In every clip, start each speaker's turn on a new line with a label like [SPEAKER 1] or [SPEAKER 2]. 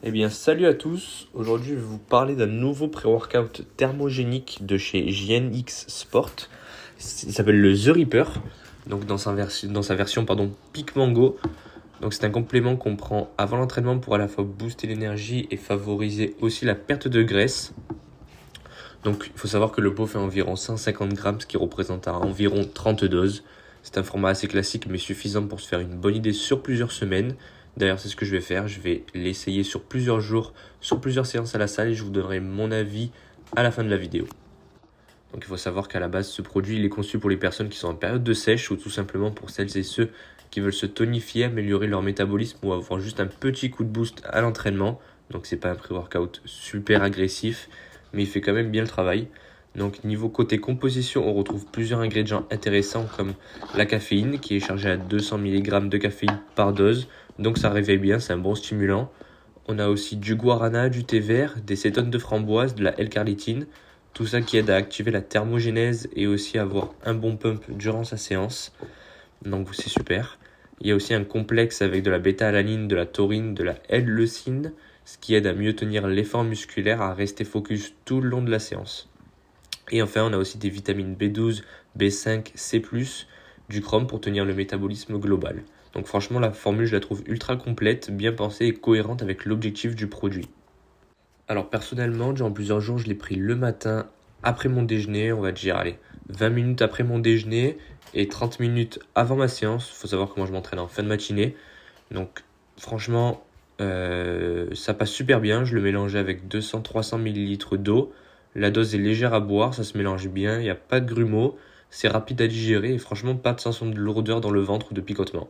[SPEAKER 1] Eh bien, salut à tous. Aujourd'hui, je vais vous parler d'un nouveau pré-workout thermogénique de chez JNX Sport. Il s'appelle le The Reaper, donc dans sa version Peak Mango. Donc, c'est un complément qu'on prend avant l'entraînement pour à la fois booster l'énergie et favoriser aussi la perte de graisse. Donc, il faut savoir que le pot fait environ 150 grammes, ce qui représente environ 30 doses. C'est un format assez classique, mais suffisant pour se faire une bonne idée sur plusieurs semaines. D'ailleurs, c'est ce que je vais faire. Je vais l'essayer sur plusieurs jours, sur plusieurs séances à la salle et je vous donnerai mon avis à la fin de la vidéo. Donc, il faut savoir qu'à la base, ce produit il est conçu pour les personnes qui sont en période de sèche ou tout simplement pour celles et ceux qui veulent se tonifier, améliorer leur métabolisme ou avoir juste un petit coup de boost à l'entraînement. Donc, c'est pas un pré-workout super agressif, mais il fait quand même bien le travail. Donc niveau côté composition, on retrouve plusieurs ingrédients intéressants comme la caféine qui est chargée à 200 mg de caféine par dose. Donc ça réveille bien, c'est un bon stimulant. On a aussi du guarana, du thé vert, des cétones de framboise, de la L-carnitine. Tout ça qui aide à activer la thermogénèse et aussi à avoir un bon pump durant sa séance. Donc c'est super. Il y a aussi un complexe avec de la bêta-alanine, de la taurine, de la L-leucine, ce qui aide à mieux tenir l'effort musculaire, à rester focus tout le long de la séance. Et enfin, on a aussi des vitamines B12, B5, C+, du chrome pour tenir le métabolisme global. Donc franchement, la formule, je la trouve ultra complète, bien pensée et cohérente avec l'objectif du produit. Alors personnellement, durant plusieurs jours, je l'ai pris le matin après mon déjeuner, on va dire, allez, 20 minutes après mon déjeuner et 30 minutes avant ma séance. Il faut savoir que moi, je m'entraîne en fin de matinée. Donc franchement, ça passe super bien. Je le mélangeais avec 200-300 ml d'eau. La dose est légère à boire, ça se mélange bien, il n'y a pas de grumeaux, c'est rapide à digérer et franchement pas de sensation de lourdeur dans le ventre ou de picotement.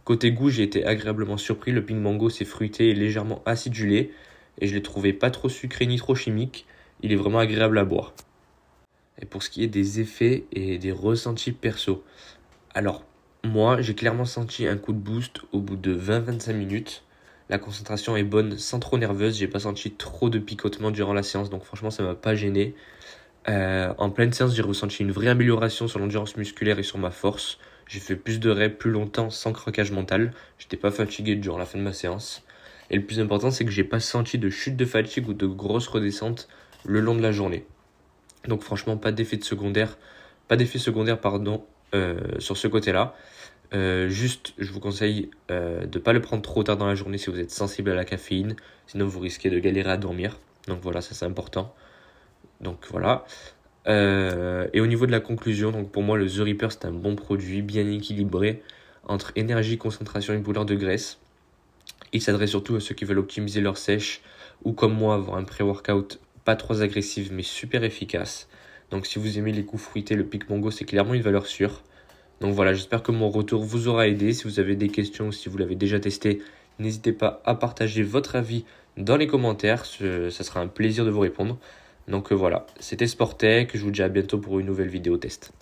[SPEAKER 1] Côté goût, j'ai été agréablement surpris, le Pink Mango c'est fruité et légèrement acidulé et je l'ai trouvé pas trop sucré ni trop chimique, il est vraiment agréable à boire. Et pour ce qui est des effets et des ressentis perso, alors moi j'ai clairement senti un coup de boost au bout de 20-25 minutes. La concentration est bonne sans trop nerveuse, j'ai pas senti trop de picotement durant la séance, donc franchement ça m'a pas gêné. En pleine séance, j'ai ressenti une vraie amélioration sur l'endurance musculaire et sur ma force. J'ai fait plus de reps plus longtemps sans craquage mental. J'étais pas fatigué durant la fin de ma séance. Et le plus important, c'est que j'ai pas senti de chute de fatigue ou de grosse redescente le long de la journée. Donc franchement, pas d'effet secondaire, sur ce côté-là. Juste, je vous conseille de ne pas le prendre trop tard dans la journée si vous êtes sensible à la caféine, sinon vous risquez de galérer à dormir. Donc voilà, ça c'est important. Donc voilà. Et au niveau de la conclusion, donc pour moi le The Reaper c'est un bon produit, bien équilibré entre énergie, concentration et brûlure de graisse. Il s'adresse surtout à ceux qui veulent optimiser leur sèche ou comme moi avoir un pré-workout pas trop agressif mais super efficace. Donc si vous aimez les coups fruités, le Peak Mango c'est clairement une valeur sûre. Donc voilà, j'espère que mon retour vous aura aidé. Si vous avez des questions ou si vous l'avez déjà testé, n'hésitez pas à partager votre avis dans les commentaires. Ça sera un plaisir de vous répondre. Donc voilà, c'était Sportech. Je vous dis à bientôt pour une nouvelle vidéo test.